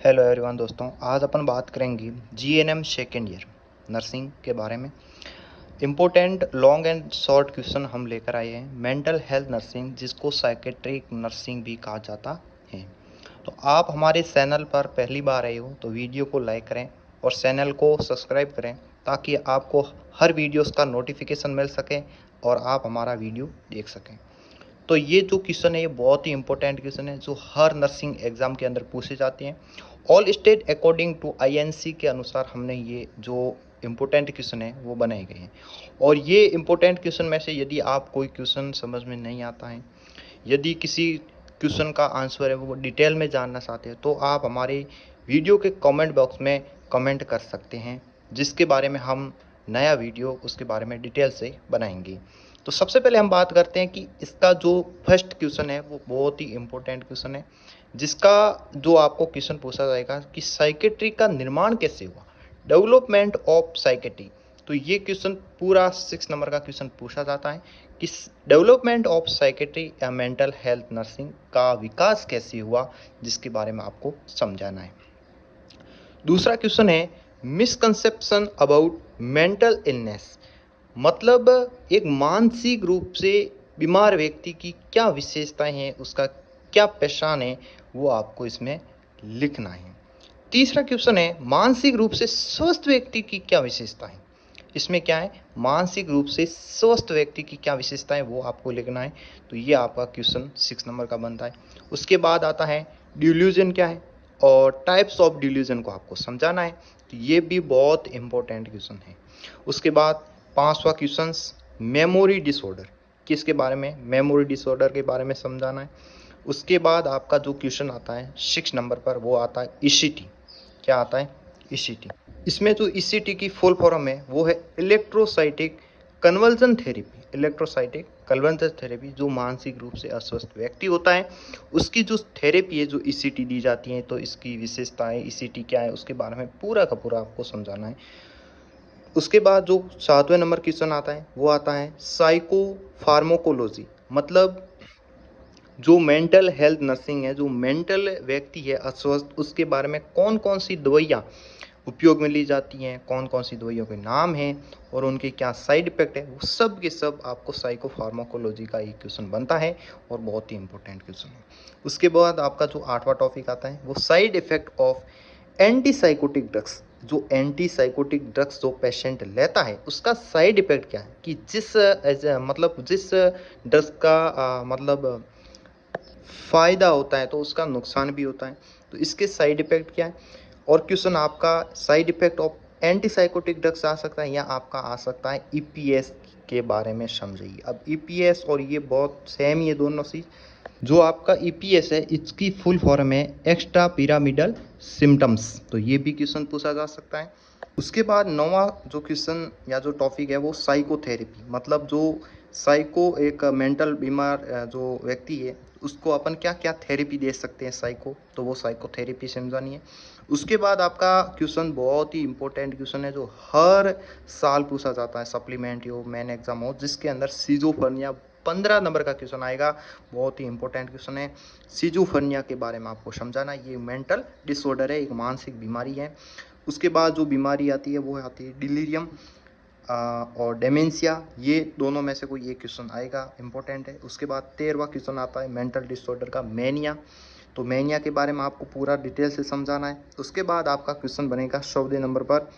Hello everyone दोस्तों, आज अपन बात करेंगे जीएनएम सेकेंड ईयर नर्सिंग के बारे में। Important long and short question हम लेकर आए हैं। मेंटल हेल्थ नर्सिंग, जिसको साइकेट्रिक नर्सिंग भी कहा जाता है। तो आप हमारे चैनल पर पहली बार आए हो तो वीडियो को लाइक करें और चैनल को सब्सक्राइब करें, ताकि आपको हर वीडियोस का नोटिफिकेशन मिल सके और आप हमारा वीडियो देख सकें। तो ये जो क्वेश्चन है ये बहुत ही इंपॉर्टेंट क्वेश्चन है, जो हर नर्सिंग एग्जाम के अंदर पूछे जाते हैं। All state according to INC के अनुसार हमने ये जो इम्पोर्टेंट क्वेश्चन है वो बनाए गए हैं। और ये इम्पोर्टेंट क्वेश्चन में से यदि आप कोई क्वेश्चन समझ में नहीं आता है, यदि किसी क्वेश्चन का आंसर है वो डिटेल में जानना चाहते हैं, तो आप हमारे वीडियो के कमेंट बॉक्स में कमेंट कर सकते हैं, जिसके बारे में हम नया वीडियो उसके बारे में डिटेल से बनाएंगे। तो सबसे पहले हम बात करते हैं कि इसका जो फर्स्ट क्वेश्चन है वो बहुत ही इम्पोर्टेंट क्वेश्चन है, जिसका जो आपको क्वेश्चन पूछा जाएगा कि साइकेट्री का निर्माण कैसे हुआ, डेवलपमेंट ऑफ साइकेट्री। तो ये क्वेश्चन पूरा 6 नंबर का क्वेश्चन पूछा जाता है कि डेवलपमेंट ऑफ साइकेट्री या मेंटल हेल्थ नर्सिंग का विकास कैसे हुआ, जिसके बारे में आपको समझाना है। दूसरा क्वेश्चन है मिसकंसेप्शन अबाउट मेंटल इलनेस, मतलब एक मानसिक रूप से बीमार व्यक्ति की क्या विशेषताएं हैं, उसका क्या पहचान है, वो आपको इसमें लिखना है। तीसरा क्वेश्चन है मानसिक रूप से स्वस्थ व्यक्ति की क्या विशेषता है। इसमें क्या है, मानसिक रूप से स्वस्थ व्यक्ति की क्या विशेषता है वो आपको लिखना है। तो ये आपका क्वेश्चन 6 नंबर का बनता है। उसके बाद आता है डिल्यूजन क्या है और टाइप्स ऑफ डिल्यूजन को आपको समझाना है। तो ये भी बहुत इंपॉर्टेंट क्वेश्चन है। उसके बाद 5वां क्वेश्चन मेमोरी डिसऑर्डर, किसके बारे में, मेमोरी डिसऑर्डर के बारे में समझाना है। उसके बाद आपका जो क्वेश्चन आता है 6 नंबर पर वो आता है ईसीटी। क्या आता है, ईसीटी। इसमें जो ईसीटी की फुल फॉर्म है वो है इलेक्ट्रोसाइटिक कन्वर्जन थेरेपी। इलेक्ट्रोसाइटिक कन्वर्जन थेरेपी, जो मानसिक रूप से अस्वस्थ व्यक्ति होता है उसकी जो थेरेपी है, जो ईसीटी दी जाती है, तो इसकी विशेषताएं, ईसीटी क्या है, उसके बारे में पूरा का पूरा आपको समझाना है। उसके बाद जो 7वें नंबर क्वेश्चन आता है वो आता है साइको फार्माकोलॉजी, मतलब जो मेंटल हेल्थ नर्सिंग है, जो मेंटल व्यक्ति है अस्वस्थ, उसके बारे में कौन कौन सी दवाइयाँ उपयोग में ली जाती हैं, कौन कौन सी दवाइयों के नाम हैं और उनके क्या साइड इफेक्ट है, वो सब के सब आपको साइको फार्माकोलॉजी का एक क्वेश्चन बनता है और बहुत ही इंपॉर्टेंट क्वेश्चन है। उसके बाद आपका जो 8वां टॉपिक आता है वो side effect of antipsychotic drugs. जो एंटीसाइकोटिक ड्रग्स जो पेशेंट लेता है उसका साइड इफेक्ट क्या है, कि जिस ड्रग्स का मतलब फ़ायदा होता है तो उसका नुकसान भी होता है, तो इसके साइड इफ़ेक्ट क्या है। और क्वेश्चन आपका side effect of antipsychotic drugs आ सकता है, या आपका आ सकता है ईपीएस के बारे में समझिए। अब ईपीएस और ये बहुत सेम ही है दोनों चीज़। जो आपका ईपीएस है इसकी फुल फॉर्म है एक्स्ट्रा पिरामिडल सिम्टम्स, तो ये भी क्वेश्चन पूछा जा सकता है। उसके बाद 9वां जो क्वेश्चन या जो टॉपिक है वो साइकोथेरेपी, मतलब जो साइको एक मेंटल बीमार जो व्यक्ति है उसको अपन क्या क्या थेरेपी दे सकते हैं साइको, तो वो साइकोथेरेपी समझानी है। उसके बाद आपका क्वेश्चन बहुत ही इंपॉर्टेंट क्वेश्चन है, जो हर साल पूछा जाता है, सप्लीमेंट्री हो मेन एग्जाम हो, जिसके अंदर सीजोफ्रेनिया 15 नंबर का क्वेश्चन आएगा। बहुत ही इंपॉर्टेंट क्वेश्चन है। सीजोफ्रेनिया के बारे में आपको समझाना, ये मेंटल डिसऑर्डर है, एक मानसिक बीमारी है। उसके बाद जो बीमारी आती है वो आती है डिलीरियम और डेमेंशिया, ये दोनों में से कोई एक क्वेश्चन आएगा, इंपॉर्टेंट है। उसके बाद 13वां क्वेश्चन आता है मेंटल डिसऑर्डर का मैनिया, तो मैनिया के बारे में आपको पूरा डिटेल से समझाना है। उसके बाद आपका क्वेश्चन बनेगा 14वें नंबर पर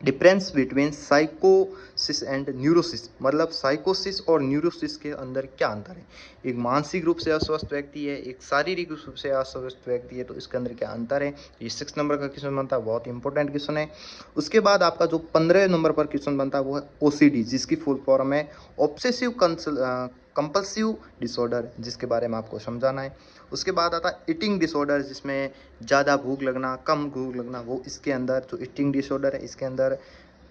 डिफरेंस बिटवीन साइकोसिस एंड न्यूरोसिस, मतलब साइकोसिस और न्यूरोसिस के अंदर क्या अंतर है। एक मानसिक रूप से अस्वस्थ व्यक्ति है, एक शारीरिक रूप से अस्वस्थ व्यक्ति है, तो इसके अंदर क्या अंतर है, ये 6 नंबर का क्वेश्चन बनता है, बहुत इंपॉर्टेंट क्वेश्चन है। उसके बाद आपका जो 15वें नंबर पर क्वेश्चन बनता है वो है ओसीडी, जिसकी फुल फॉर्म है ऑब्सेसिव कंपल्सिव डिसऑर्डर, जिसके बारे में आपको समझाना है। उसके बाद आता है ईटिंग डिसऑर्डर, जिसमें ज़्यादा भूख लगना, कम भूख लगना, वो इसके अंदर जो ईटिंग डिसऑर्डर है इसके अंदर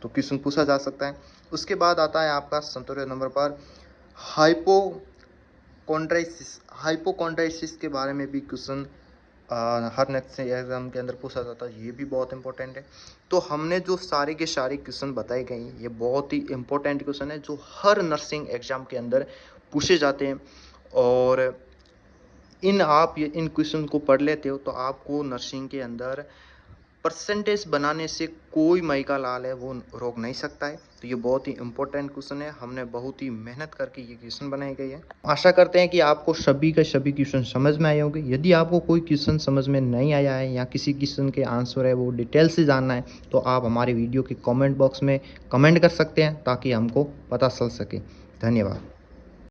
तो क्वेश्चन पूछा जा सकता है। उसके बाद आता है आपका 17वें नंबर पर हाइपोकॉन्ड्राइसिस के बारे में भी क्वेश्चन हर नेक्स्ट एग्जाम के अंदर पूछा जाता है, ये भी बहुत इंपॉर्टेंट है। तो हमने जो सारे के सारे क्वेश्चन बताए गए हैं ये बहुत ही इंपॉर्टेंट क्वेश्चन है, जो हर नर्सिंग एग्जाम के अंदर पूछे जाते हैं। और आप इन क्वेश्चन को पढ़ लेते हो तो आपको नर्सिंग के अंदर परसेंटेज बनाने से कोई माइका लाल है वो रोक नहीं सकता है। तो ये बहुत ही इंपॉर्टेंट क्वेश्चन है, हमने बहुत ही मेहनत करके ये क्वेश्चन बनाए गए हैं। आशा करते हैं कि आपको सभी के सभी क्वेश्चन समझ में आए होंगे। यदि आपको कोई क्वेश्चन समझ में नहीं आया है या किसी क्वेश्चन के आंसर है वो डिटेल से जानना है तो आप हमारे वीडियो के कमेंट बॉक्स में कमेंट कर सकते हैं ताकि हमको पता चल सके। धन्यवाद।